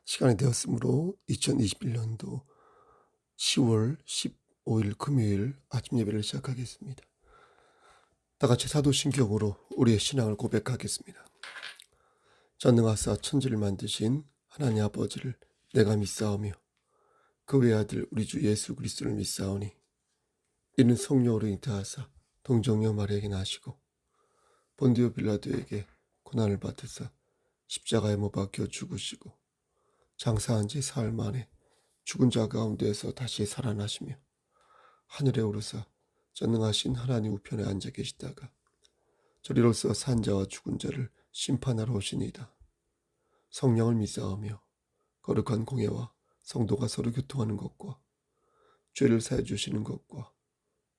시간이 되었으므로 2021년도 10월 15일 금요일 아침 예배를 시작하겠습니다. 다 같이 사도신경으로 우리의 신앙을 고백하겠습니다. 전능하사 천지를 만드신 하나님 아버지를 내가 믿사오며 그 외아들 우리 주 예수 그리스도를 믿사오니 이는 성령으로 잉태하사 동정녀 마리아에게 나시고 본디오 빌라도에게 고난을 받으사 십자가에 못 박혀 죽으시고 장사한 지 사흘 만에 죽은 자 가운데에서 다시 살아나시며 하늘에 오르사 전능하신 하나님 우편에 앉아 계시다가 저리로서 산 자와 죽은 자를 심판하러 오시니이다. 성령을 믿사오며 거룩한 공예와 성도가 서로 교통하는 것과 죄를 사해 주시는 것과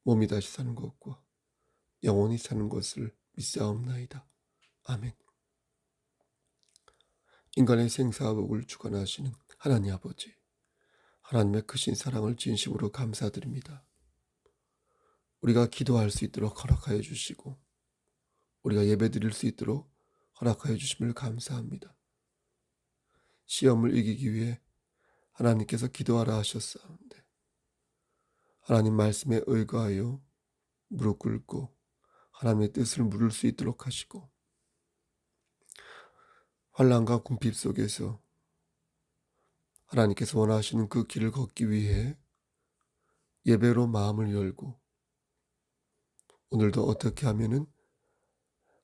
몸이 다시 사는 것과 영원히 사는 것을 믿사옵나이다. 아멘. 인간의 생사화복을 주관하시는 하나님 아버지, 하나님의 크신 사랑을 진심으로 감사드립니다. 우리가 기도할 수 있도록 허락하여 주시고 우리가 예배드릴 수 있도록 허락하여 주심을 감사합니다. 시험을 이기기 위해 하나님께서 기도하라 하셨사온데 하나님 말씀에 의거하여 무릎 꿇고 하나님의 뜻을 물을 수 있도록 하시고 환난과 궁핍 속에서 하나님께서 원하시는 그 길을 걷기 위해 예배로 마음을 열고 오늘도 어떻게 하면은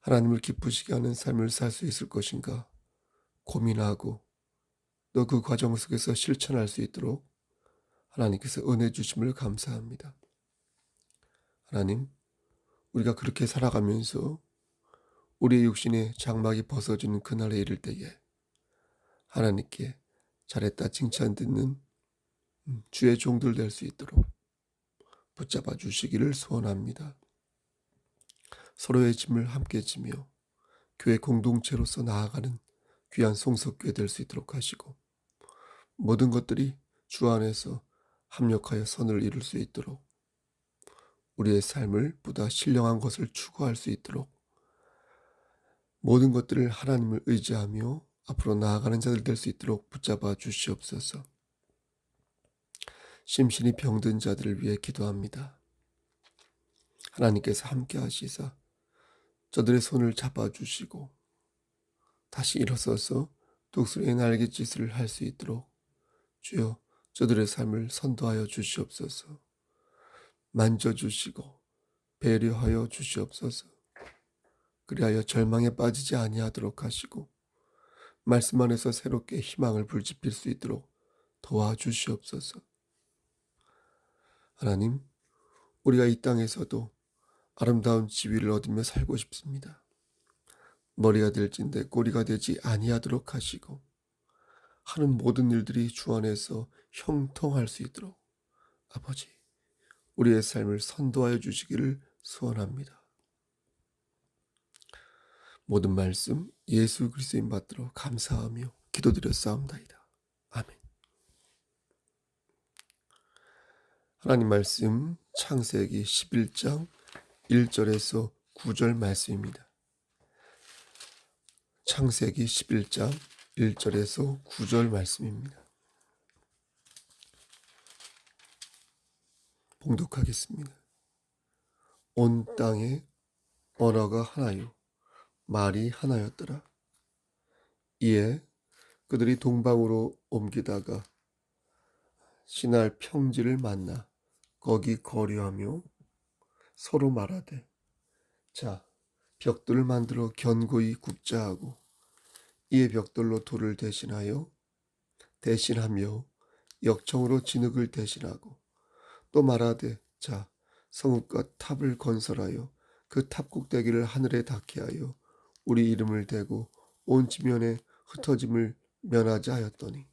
하나님을 기쁘시게 하는 삶을 살 수 있을 것인가 고민하고 또 그 과정 속에서 실천할 수 있도록 하나님께서 은혜 주심을 감사합니다. 하나님, 우리가 그렇게 살아가면서 우리의 육신의 장막이 벗어지는 그날에 이를 때에 하나님께 잘했다 칭찬 듣는 주의 종들 될 수 있도록 붙잡아 주시기를 소원합니다. 서로의 짐을 함께 지며 교회 공동체로서 나아가는 귀한 송석교회 될 수 있도록 하시고 모든 것들이 주 안에서 합력하여 선을 이룰 수 있도록 우리의 삶을 보다 신령한 것을 추구할 수 있도록 모든 것들을 하나님을 의지하며 앞으로 나아가는 자들 될 수 있도록 붙잡아 주시옵소서. 심신이 병든 자들을 위해 기도합니다. 하나님께서 함께 하시사 저들의 손을 잡아주시고 다시 일어서서 독수리의 날갯짓을 할 수 있도록 주여 저들의 삶을 선도하여 주시옵소서. 만져주시고 배려하여 주시옵소서. 그리하여 절망에 빠지지 아니하도록 하시고 말씀 안에서 새롭게 희망을 불지필 수 있도록 도와주시옵소서. 하나님, 우리가 이 땅에서도 아름다운 지위를 얻으며 살고 싶습니다. 머리가 될진데 꼬리가 되지 아니하도록 하시고 하는 모든 일들이 주 안에서 형통할 수 있도록 아버지, 우리의 삶을 선도하여 주시기를 소원합니다. 모든 말씀 예수 그리스도인 받들어 감사하며 기도드렸사옵나이다. 아멘. 하나님 말씀 창세기 11장 1절에서 9절 말씀입니다. 창세기 11장 1절에서 9절 말씀입니다. 봉독하겠습니다. 온 땅에 언어가 하나요 말이 하나였더라. 이에 그들이 동방으로 옮기다가 신할 평지를 만나 거기 거류하며 서로 말하되 자 벽돌을 만들어 견고히 굽자 하고 이에 벽돌로 돌을 대신하며 역청으로 진흙을 대신하고 또 말하되 자 성읍과 탑을 건설하여 그 탑 꼭대기를 하늘에 닿게 하여 우리 이름을 대고 온 지면에 흩어짐을 면하자 하였더니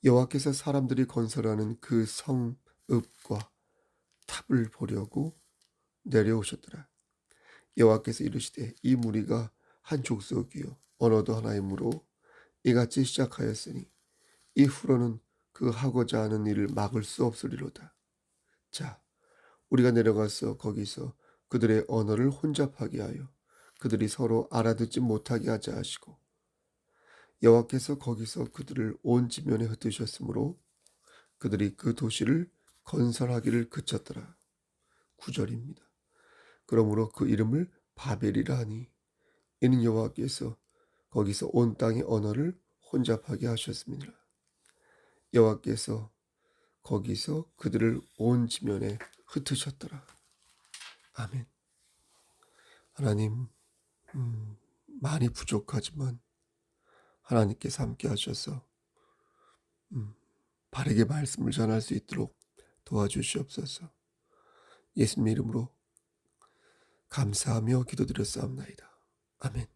여호와께서 사람들이 건설하는 그 성읍과 탑을 보려고 내려오셨더라. 여호와께서 이르시되 이 무리가 한 족속이요 언어도 하나이므로 이같이 시작하였으니 이후로는 그 하고자 하는 일을 막을 수 없으리로다. 자 우리가 내려가서 거기서 그들의 언어를 혼잡하게 하여 그들이 서로 알아듣지 못하게 하자 하시고 여호와께서 거기서 그들을 온 지면에 흩으셨으므로 그들이 그 도시를 건설하기를 그쳤더라. 9절입니다. 그러므로 그 이름을 바벨이라 하니 이는 여호와께서 거기서 온 땅의 언어를 혼잡하게 하셨습니다. 여호와께서 거기서 그들을 온 지면에 흩으셨더라. 아멘. 하나님, 많이 부족하지만 하나님께서 함께 하셔서 바르게 말씀을 전할 수 있도록 도와주시옵소서. 예수님 이름으로 감사하며 기도드렸사옵나이다. 아멘.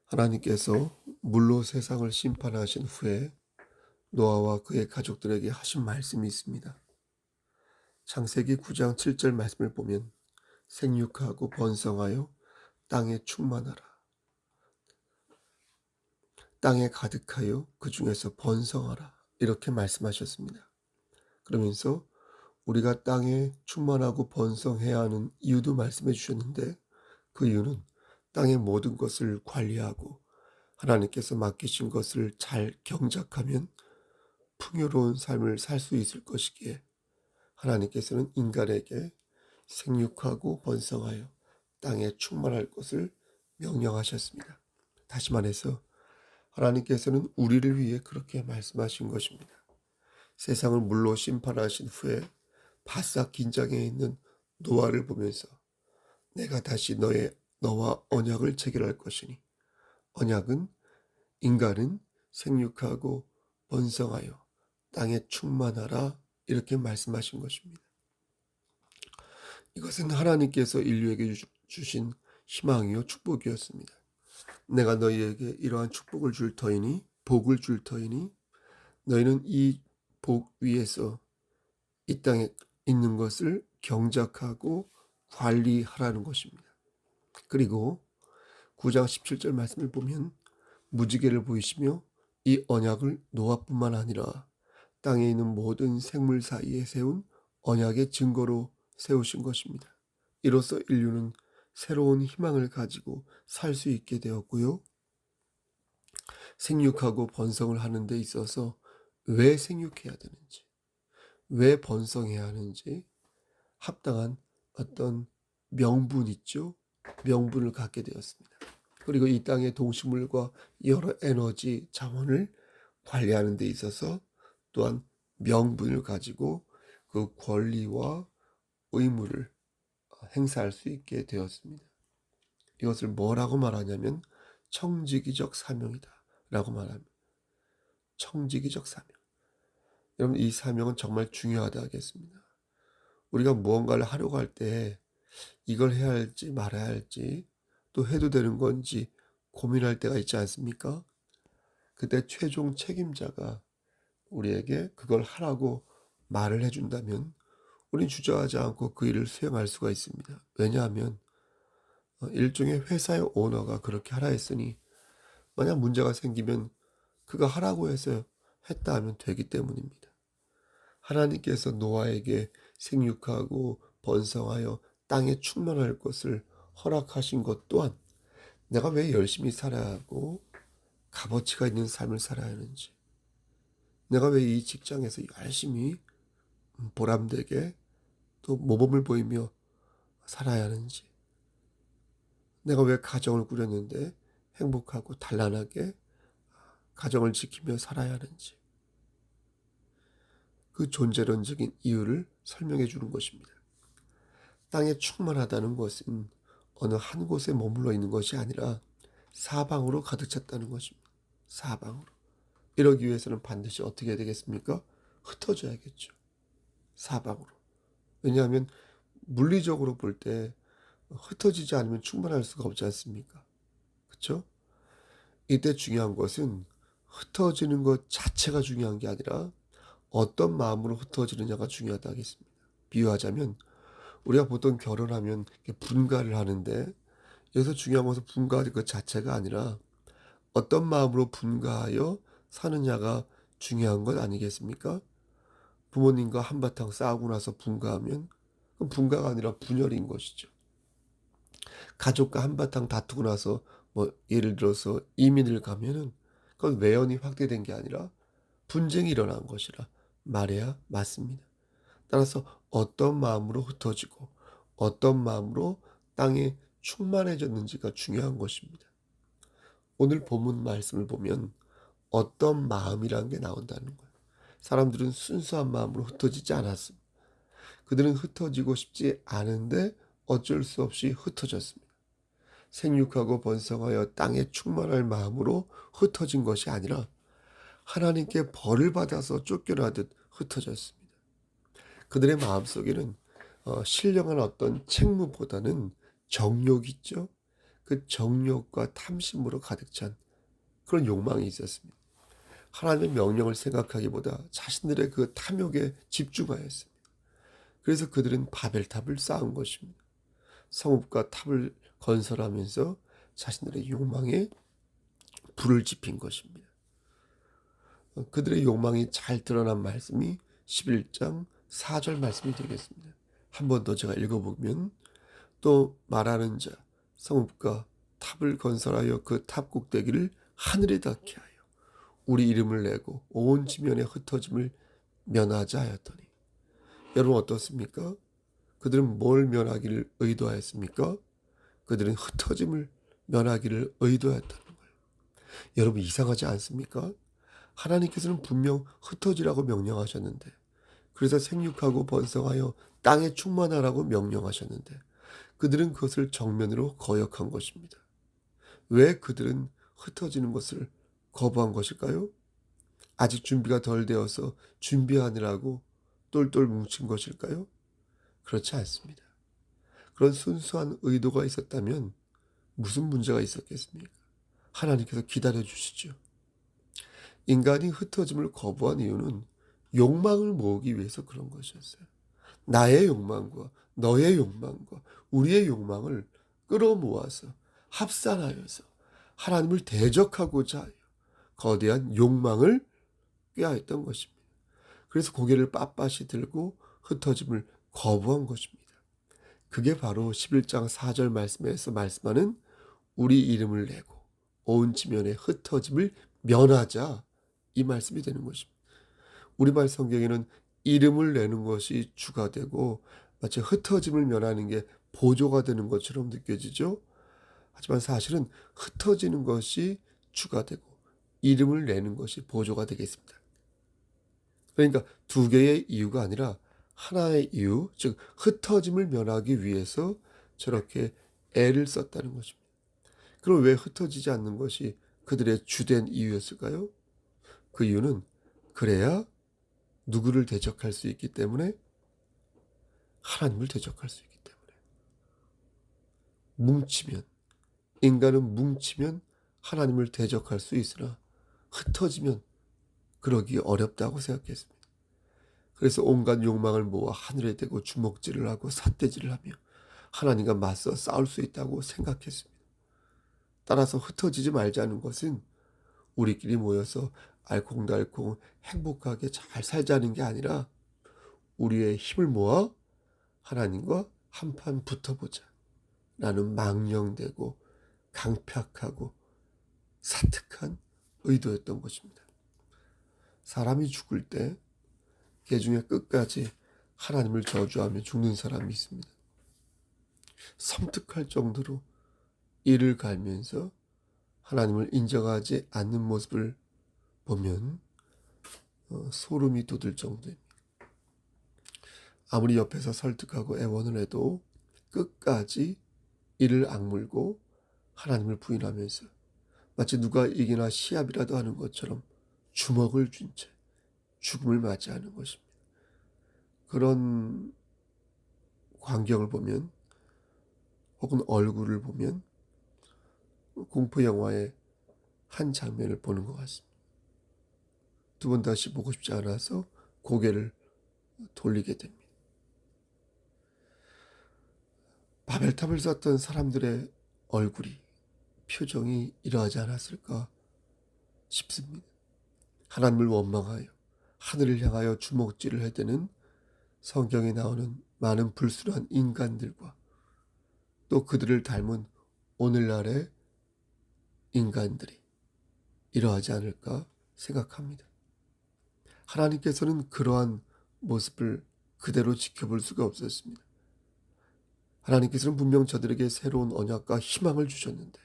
하나님께서 물로 세상을 심판하신 후에 노아와 그의 가족들에게 하신 말씀이 있습니다. 창세기 9장 7절 말씀을 보면 생육하고 번성하여 땅에 충만하라. 땅에 가득하여 그 중에서 번성하라. 이렇게 말씀하셨습니다. 그러면서 우리가 땅에 충만하고 번성해야 하는 이유도 말씀해 주셨는데 그 이유는 땅의 모든 것을 관리하고 하나님께서 맡기신 것을 잘 경작하면 풍요로운 삶을 살 수 있을 것이기에 하나님께서는 인간에게 생육하고 번성하여 땅에 충만할 것을 명령하셨습니다. 다시 말해서 하나님께서는 우리를 위해 그렇게 말씀하신 것입니다. 세상을 물로 심판하신 후에 바싹 긴장해 있는 노아를 보면서 내가 다시 너와 언약을 체결할 것이니 언약은 인간은 생육하고 번성하여 땅에 충만하라 이렇게 말씀하신 것입니다. 이것은 하나님께서 인류에게 주신 희망이요 축복이었습니다. 내가 너희에게 이러한 축복을 줄 터이니 복을 줄 터이니 너희는 이 복 위에서 이 땅에 있는 것을 경작하고 관리하라는 것입니다. 그리고 9장 17절 말씀을 보면 무지개를 보이시며 이 언약을 노아뿐만 아니라 땅에 있는 모든 생물 사이에 세운 언약의 증거로 세우신 것입니다. 이로써 인류는 새로운 희망을 가지고 살 수 있게 되었고요. 생육하고 번성을 하는 데 있어서 왜 생육해야 되는지, 왜 번성해야 하는지 합당한 어떤 명분 있죠. 명분을 갖게 되었습니다. 그리고 이 땅의 동식물과 여러 에너지 자원을 관리하는 데 있어서 또한 명분을 가지고 그 권리와 의무를 행사할 수 있게 되었습니다. 이것을 뭐라고 말하냐면 청지기적 사명이다 라고 말합니다. 청지기적 사명. 여러분 이 사명은 정말 중요하다 하겠습니다. 우리가 무언가를 하려고 할 때 이걸 해야 할지 말아야 할지 또 해도 되는 건지 고민할 때가 있지 않습니까? 그때 최종 책임자가 우리에게 그걸 하라고 말을 해준다면 우린 주저하지 않고 그 일을 수행할 수가 있습니다. 왜냐하면 일종의 회사의 오너가 그렇게 하라 했으니 만약 문제가 생기면 그가 하라고 해서 했다 하면 되기 때문입니다. 하나님께서 노아에게 생육하고 번성하여 땅에 충만할 것을 허락하신 것 또한 내가 왜 열심히 살아야 하고 값어치가 있는 삶을 살아야 하는지, 내가 왜 이 직장에서 열심히 보람되게 또 모범을 보이며 살아야 하는지, 내가 왜 가정을 꾸렸는데 행복하고 단란하게 가정을 지키며 살아야 하는지 그 존재론적인 이유를 설명해 주는 것입니다. 땅에 충만하다는 것은 어느 한 곳에 머물러 있는 것이 아니라 사방으로 가득 찼다는 것입니다. 사방으로. 이러기 위해서는 반드시 어떻게 해야 되겠습니까? 흩어져야겠죠. 사방으로. 왜냐하면 물리적으로 볼 때 흩어지지 않으면 충만할 수가 없지 않습니까? 그렇죠? 이때 중요한 것은 흩어지는 것 자체가 중요한 게 아니라 어떤 마음으로 흩어지느냐가 중요하다 하겠습니다. 비유하자면 우리가 보통 결혼하면 분가를 하는데 여기서 중요한 것은 분가할 것 자체가 아니라 어떤 마음으로 분가하여 사느냐가 중요한 것 아니겠습니까? 부모님과 한바탕 싸우고 나서 분가하면 그건 분가가 아니라 분열인 것이죠. 가족과 한바탕 다투고 나서 뭐 예를 들어서 이민을 가면은 그건 외연이 확대된 게 아니라 분쟁이 일어난 것이라 말해야 맞습니다. 따라서 어떤 마음으로 흩어지고 어떤 마음으로 땅에 충만해졌는지가 중요한 것입니다. 오늘 본문 말씀을 보면 어떤 마음이라는 게 나온다는 거예요. 사람들은 순수한 마음으로 흩어지지 않았습니다. 그들은 흩어지고 싶지 않은데 어쩔 수 없이 흩어졌습니다. 생육하고 번성하여 땅에 충만할 마음으로 흩어진 것이 아니라 하나님께 벌을 받아서 쫓겨나듯 흩어졌습니다. 그들의 마음속에는 신령한 어떤 책무보다는 정욕이 있죠. 그 정욕과 탐심으로 가득 찬 그런 욕망이 있었습니다. 하나님의 명령을 생각하기보다 자신들의 그 탐욕에 집중하였습니다. 그래서 그들은 바벨탑을 쌓은 것입니다. 성읍과 탑을 건설하면서 자신들의 욕망에 불을 지핀 것입니다. 그들의 욕망이 잘 드러난 말씀이 11장 4절 말씀이 되겠습니다. 한 번 더 제가 읽어보면 또 말하는 자 성읍과 탑을 건설하여 그 탑 꼭대기를 하늘에 닿게 하여 우리 이름을 내고 온 지면에 흩어짐을 면하자 하였더니 여러분 어떻습니까? 그들은 뭘 면하기를 의도하였습니까? 그들은 흩어짐을 면하기를 의도하였다는 거예요. 여러분 이상하지 않습니까? 하나님께서는 분명 흩어지라고 명령하셨는데 그래서 생육하고 번성하여 땅에 충만하라고 명령하셨는데 그들은 그것을 정면으로 거역한 것입니다. 왜 그들은 흩어지는 것을 거부한 것일까요? 아직 준비가 덜 되어서 준비하느라고 똘똘 뭉친 것일까요? 그렇지 않습니다. 그런 순수한 의도가 있었다면 무슨 문제가 있었겠습니까? 하나님께서 기다려 주시죠. 인간이 흩어짐을 거부한 이유는 욕망을 모으기 위해서 그런 것이었어요. 나의 욕망과 너의 욕망과 우리의 욕망을 끌어모아서 합산하여서 하나님을 대적하고자 하여 거대한 욕망을 꾀하였던 것입니다. 그래서 고개를 빳빳이 들고 흩어짐을 거부한 것입니다. 그게 바로 11장 4절 말씀에서 말씀하는 우리 이름을 내고 온 지면에 흩어짐을 면하자 이 말씀이 되는 것입니다. 우리말 성경에는 이름을 내는 것이 주가 되고 마치 흩어짐을 면하는 게 보조가 되는 것처럼 느껴지죠. 하지만 사실은 흩어지는 것이 주가 되고 이름을 내는 것이 보조가 되겠습니다. 그러니까 두 개의 이유가 아니라 하나의 이유, 즉 흩어짐을 면하기 위해서 저렇게 애를 썼다는 것입니다. 그럼 왜 흩어지지 않는 것이 그들의 주된 이유였을까요? 그 이유는 그래야 누구를 대적할 수 있기 때문에 하나님을 대적할 수 있기 때문에 뭉치면 인간은 뭉치면 하나님을 대적할 수 있으나 흩어지면 그러기 어렵다고 생각했습니다. 그래서 온갖 욕망을 모아 하늘에 대고 주먹질을 하고 삿대질을 하며 하나님과 맞서 싸울 수 있다고 생각했습니다. 따라서 흩어지지 말자는 것은 우리끼리 모여서 알콩달콩 행복하게 잘 살자는 게 아니라 우리의 힘을 모아 하나님과 한판 붙어보자 라는 망령되고 강팍하고 사특한 의도였던 것입니다. 사람이 죽을 때 개중에 끝까지 하나님을 저주하며 죽는 사람이 있습니다. 섬뜩할 정도로 이를 갈면서 하나님을 인정하지 않는 모습을 보면 소름이 돋을 정도입니다. 아무리 옆에서 설득하고 애원을 해도 끝까지 이를 악물고 하나님을 부인하면서 마치 누가 이기나 시합이라도 하는 것처럼 주먹을 쥔 채 죽음을 맞이하는 것입니다. 그런 광경을 보면 혹은 얼굴을 보면 공포 영화의 한 장면을 보는 것 같습니다. 두 번 다시 보고 싶지 않아서 고개를 돌리게 됩니다. 바벨탑을 쌓던 사람들의 얼굴이 표정이 이러하지 않았을까 싶습니다. 하나님을 원망하여 하늘을 향하여 주먹질을 해대는 성경에 나오는 많은 불순한 인간들과 또 그들을 닮은 오늘날의 인간들이 이러하지 않을까 생각합니다. 하나님께서는 그러한 모습을 그대로 지켜볼 수가 없었습니다. 하나님께서는 분명 저들에게 새로운 언약과 희망을 주셨는데,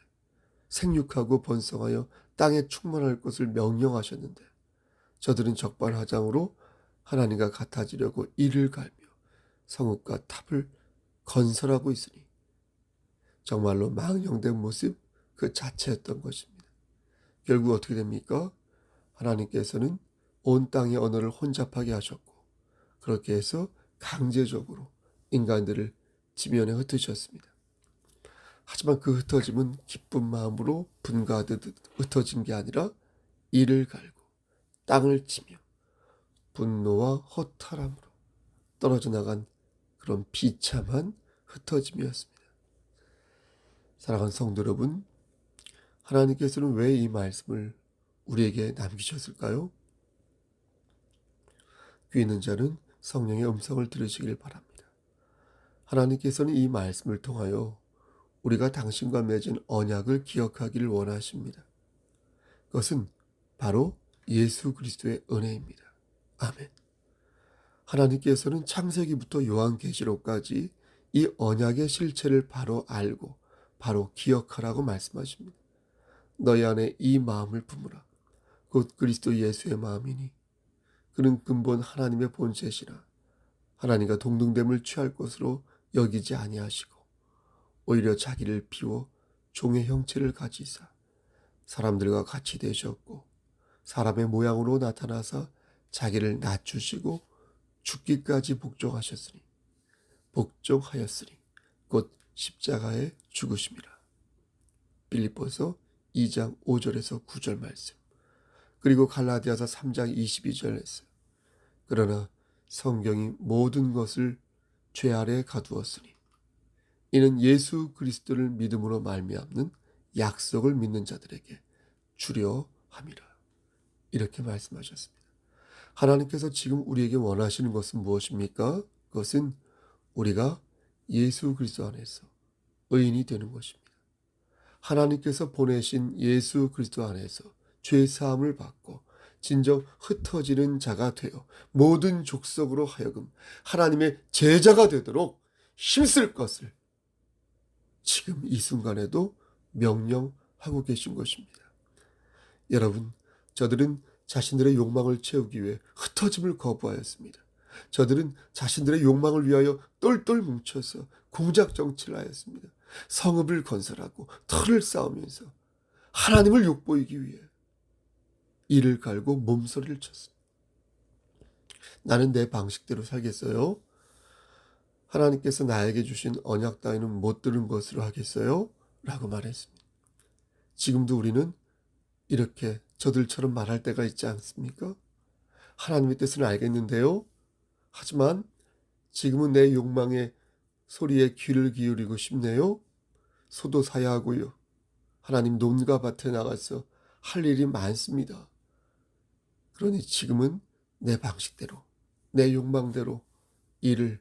생육하고 번성하여 땅에 충만할 것을 명령하셨는데, 저들은 적반하장으로 하나님과 같아지려고 이를 갈며 성읍과 탑을 건설하고 있으니 정말로 망령된 모습 그 자체였던 것입니다. 결국 어떻게 됩니까? 하나님께서는 온 땅의 언어를 혼잡하게 하셨고, 그렇게 해서 강제적으로 인간들을 지면에 흩으셨습니다. 하지만 그 흩어짐은 기쁜 마음으로 분가하듯 흩어진 게 아니라 이를 갈고 땅을 치며 분노와 허탈함으로 떨어져 나간 그런 비참한 흩어짐이었습니다. 사랑하는 성도 여러분, 하나님께서는 왜 이 말씀을 우리에게 남기셨을까요? 귀 있는 자는 성령의 음성을 들으시길 바랍니다. 하나님께서는 이 말씀을 통하여 우리가 당신과 맺은 언약을 기억하기를 원하십니다. 그것은 바로 예수 그리스도의 은혜입니다. 아멘. 하나님께서는 창세기부터 요한계시록까지 이 언약의 실체를 바로 알고 바로 기억하라고 말씀하십니다. 너희 안에 이 마음을 품으라. 곧 그리스도 예수의 마음이니 그는 근본 하나님의 본체시라. 하나님과 동등됨을 취할 것으로 여기지 아니하시고 오히려 자기를 비워 종의 형체를 가지사 사람들과 같이 되셨고 사람의 모양으로 나타나사 자기를 낮추시고 죽기까지 복종하였으니 곧 십자가에 죽으심이라. 빌립보서 2장 5절에서 9절 말씀, 그리고 갈라디아서 3장 22절에서 그러나 성경이 모든 것을 죄 아래 가두었으니 이는 예수 그리스도를 믿음으로 말미암는 약속을 믿는 자들에게 주려 함이라. 이렇게 말씀하셨습니다. 하나님께서 지금 우리에게 원하시는 것은 무엇입니까? 그것은 우리가 예수 그리스도 안에서 의인이 되는 것입니다. 하나님께서 보내신 예수 그리스도 안에서 죄 사함을 받고 진정 흩어지는 자가 되어 모든 족속으로 하여금 하나님의 제자가 되도록 힘쓸 것을 지금 이 순간에도 명령하고 계신 것입니다. 여러분, 저들은 자신들의 욕망을 채우기 위해 흩어짐을 거부하였습니다. 저들은 자신들의 욕망을 위하여 똘똘 뭉쳐서 공작 정치를 하였습니다. 성읍을 건설하고 터를 쌓으면서 하나님을 욕보이기 위해 이를 갈고 몸서리를 쳤습니다. 나는 내 방식대로 살겠어요? 하나님께서 나에게 주신 언약 따위는 못 들은 것으로 하겠어요? 라고 말했습니다. 지금도 우리는 이렇게 저들처럼 말할 때가 있지 않습니까? 하나님의 뜻은 알겠는데요. 하지만 지금은 내 욕망의 소리에 귀를 기울이고 싶네요. 소도 사야 하고요. 하나님 논과 밭에 나가서 할 일이 많습니다. 그러니 지금은 내 방식대로, 내 욕망대로 일을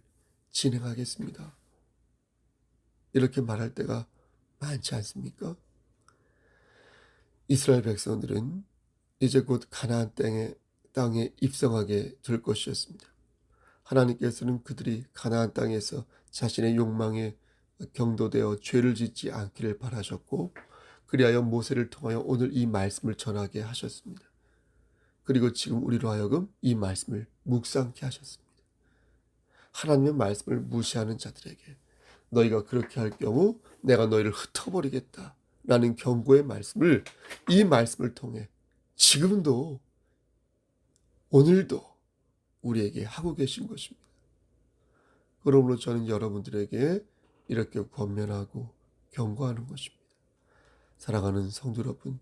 진행하겠습니다. 이렇게 말할 때가 많지 않습니까? 이스라엘 백성들은 이제 곧 가나안 땅에 입성하게 될 것이었습니다. 하나님께서는 그들이 가나안 땅에서 자신의 욕망에 경도되어 죄를 짓지 않기를 바라셨고, 그리하여 모세를 통하여 오늘 이 말씀을 전하게 하셨습니다. 그리고 지금 우리로 하여금 이 말씀을 묵상케 하셨습니다. 하나님의 말씀을 무시하는 자들에게 너희가 그렇게 할 경우 내가 너희를 흩어버리겠다 라는 경고의 말씀을 이 말씀을 통해 지금도 오늘도 우리에게 하고 계신 것입니다. 그러므로 저는 여러분들에게 이렇게 권면하고 경고하는 것입니다. 사랑하는 성도 여러분,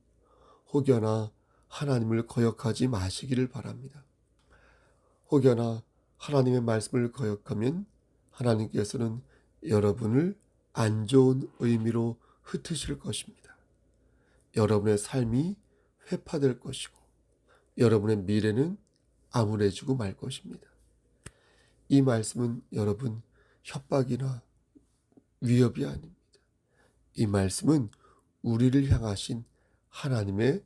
혹여나 하나님을 거역하지 마시기를 바랍니다. 혹여나 하나님의 말씀을 거역하면 하나님께서는 여러분을 안 좋은 의미로 흩으실 것입니다. 여러분의 삶이 회파될 것이고 여러분의 미래는 암울해지고 말 것입니다. 이 말씀은 여러분 협박이나 위협이 아닙니다. 이 말씀은 우리를 향하신 하나님의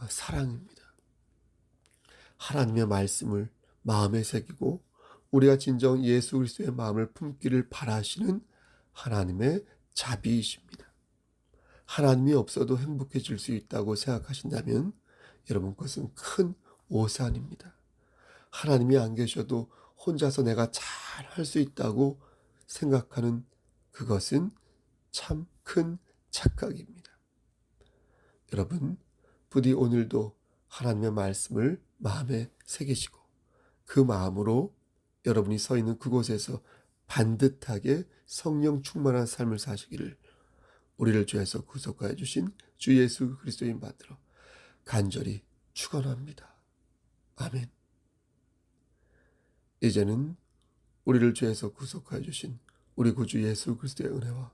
사랑입니다. 하나님의 말씀을 마음에 새기고 우리가 진정 예수 그리스도의 마음을 품기를 바라시는 하나님의 자비이십니다. 하나님이 없어도 행복해질 수 있다고 생각하신다면 여러분, 그것은 큰 오산입니다. 하나님이 안 계셔도 혼자서 내가 잘 할 수 있다고 생각하는 그것은 참 큰 착각입니다. 여러분, 부디 오늘도 하나님의 말씀을 마음에 새기시고 그 마음으로 여러분이 서 있는 그곳에서 반듯하게 성령 충만한 삶을 사시기를 우리를 죄에서 구속하여 주신 주 예수 그리스도인 받들어 간절히 축원합니다. 아멘. 이제는 우리를 죄에서 구속하여 주신 우리 구주 예수 그리스도의 은혜와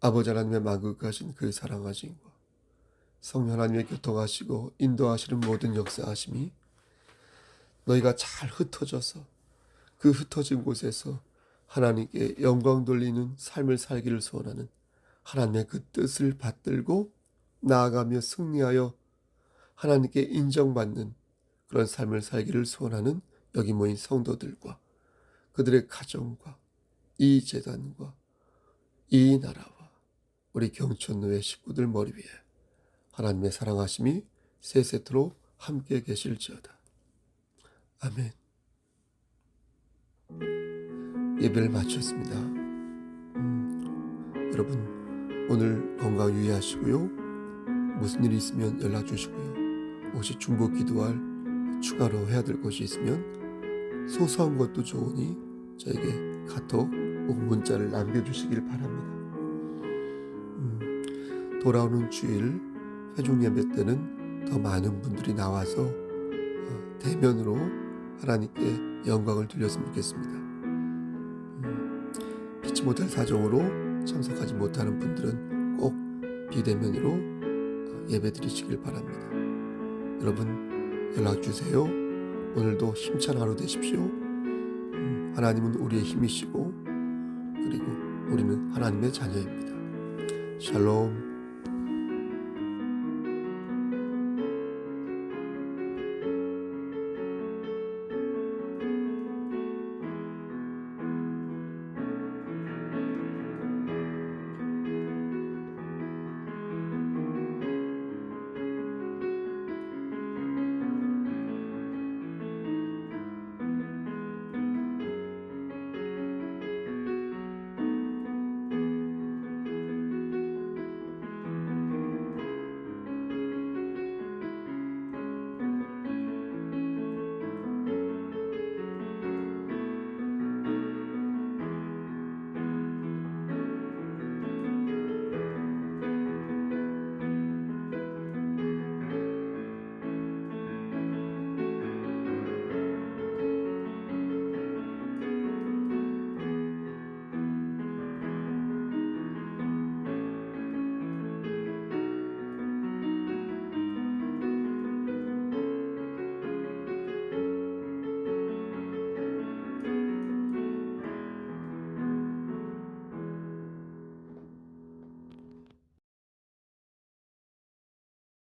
아버지 하나님의 만극하신 그 사랑하심과 성령 하나님의 교통하시고 인도하시는 모든 역사하심이 너희가 잘 흩어져서 그 흩어진 곳에서 하나님께 영광 돌리는 삶을 살기를 소원하는 하나님의 그 뜻을 받들고 나아가며 승리하여 하나님께 인정받는 그런 삶을 살기를 소원하는 여기 모인 성도들과 그들의 가정과 이 재단과 이 나라와 우리 경천노회 식구들 머리 위에 하나님의 사랑하심이 세세토록 함께 계실지어다. 아멘. 예배를 마쳤습니다. 여러분, 오늘 건강 유의하시고요. 무슨 일이 있으면 연락 주시고요. 혹시 중보 기도할 추가로 해야 될 것이 있으면 소소한 것도 좋으니 저에게 카톡 혹은 문자를 남겨주시길 바랍니다. 돌아오는 주일 회중 예배 때는 더 많은 분들이 나와서 대면으로 하나님께 영광을 돌렸으면 좋겠습니다. 피치 못할 사정으로 참석하지 못하는 분들은 꼭 비대면으로 예배 드리시길 바랍니다. 여러분, 연락주세요. 오늘도 힘찬 하루 되십시오. 하나님은 우리의 힘이시고 그리고 우리는 하나님의 자녀입니다. 샬롬.